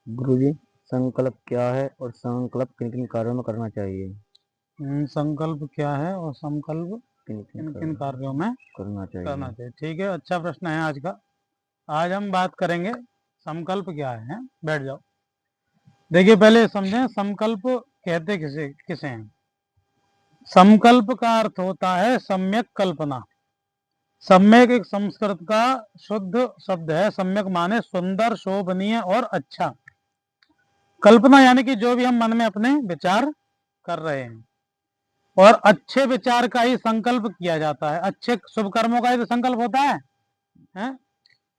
गुरुजी, संकल्प क्या है और संकल्प किन किन कार्यों में करना चाहिए? संकल्प क्या है और संकल्प किन किन किन किन कार्यों में करना करना चाहिए? चाहिए। ठीक है, अच्छा प्रश्न है आज का। आज हम बात करेंगे संकल्प क्या है। बैठ जाओ। देखिए, पहले समझें संकल्प कहते किसे किसे हैं। संकल्प का अर्थ होता है सम्यक कल्पना। सम्यक एक संस्कृत का शुद्ध शब्द है। सम्यक माने सुंदर, शोभनीय और अच्छा। कल्पना यानी कि जो भी हम मन में अपने विचार कर रहे हैं, और अच्छे विचार का ही संकल्प किया जाता है। अच्छे शुभ कर्मों का ही तो संकल्प होता है?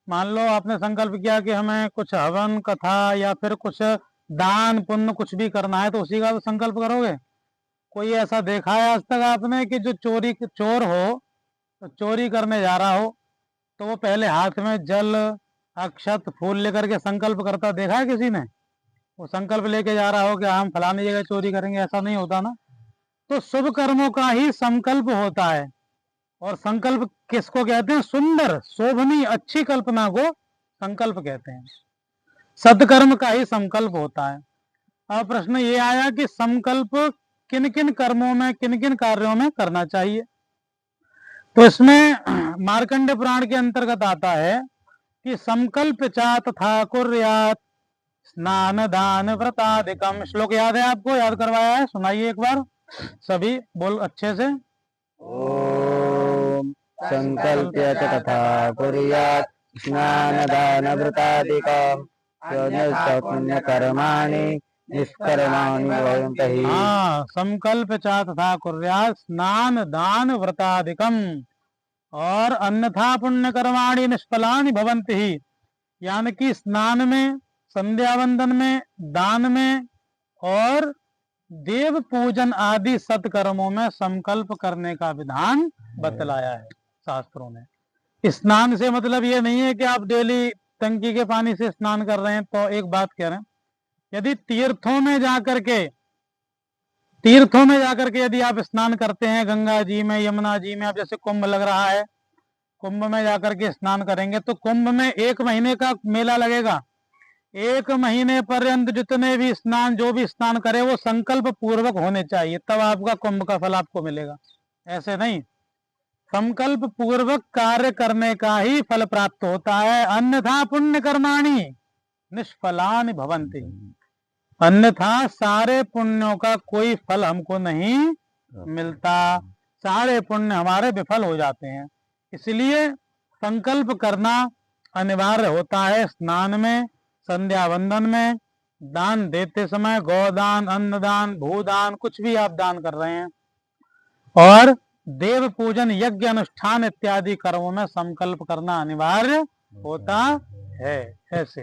मान लो आपने संकल्प किया कि हमें कुछ हवन कथा या फिर कुछ दान पुण्य कुछ भी करना है, तो उसी का तो संकल्प करोगे। कोई ऐसा देखा है आज तक आपने कि जो चोर हो, तो चोरी करने जा रहा हो, तो वो पहले हाथ में जल अक्षत फूल लेकर के संकल्प करता देखा है किसी ने? वो संकल्प लेके जा रहा हो कि हम फलानी जगह चोरी करेंगे, ऐसा नहीं होता ना। तो शुभ कर्मों का ही संकल्प होता है। और संकल्प किसको कहते हैं? सुंदर शोभनीय अच्छी कल्पना को संकल्प कहते हैं। सत्कर्म का ही संकल्प होता है। अब प्रश्न ये आया कि संकल्प किन किन कर्मों में, किन किन कार्यों में करना चाहिए। तो इसमें मार्कंडे पुराण के अंतर्गत आता है कि संकल्प चा तथा कुर्यात् स्नान दान व्रतादिकम। श्लोक याद है आपको? याद करवाया है, सुनाइए एक बार सभी बोल अच्छे से। ओम संकल्प्य च तथा कुर्यात् स्नानदानव्रतादिकं पुण्यकर्माणि निष्कर्माणि भवन्ति हि। हाँ, संकल्प चा तथा कुर्यात् स्नान दान व्रतादिकम और अन्यथा पुण्य कर्माणि निष्फलानि भवन्ति ही। यानी कि स्नान में, संध्या वंदन में, दान में और देव पूजन आदि सत्कर्मों में संकल्प करने का विधान बतलाया है शास्त्रों ने। स्नान से मतलब ये नहीं है कि आप डेली टंकी के पानी से स्नान कर रहे हैं। तो एक बात कह रहे हैं, यदि तीर्थों में जाकर के यदि आप स्नान करते हैं, गंगा जी में, यमुना जी में, अब जैसे कुंभ लग रहा है, कुंभ में जाकर के स्नान करेंगे तो कुंभ में 1 महीने का मेला लगेगा। 1 महीने पर्यंत जितने भी स्नान, जो भी स्नान करे, वो संकल्प पूर्वक होने चाहिए, तब आपका कुंभ का फल आपको मिलेगा। ऐसे नहीं, संकल्प पूर्वक कार्य करने का ही फल प्राप्त होता है। अन्यथा पुण्य कर्माणि निष्फलानि भवन्ति। अन्यथा सारे पुण्यों का कोई फल हमको नहीं मिलता। सारे पुण्य हमारे विफल हो जाते हैं। इसलिए संकल्प करना अनिवार्य होता है। स्नान में, संध्या वंदन में, दान देते समय, गोदान, अन्नदान, भूदान, कुछ भी आप दान कर रहे हैं, और देव पूजन, यज्ञ अनुष्ठान इत्यादि कर्मों में संकल्प करना अनिवार्य होता है। ऐसे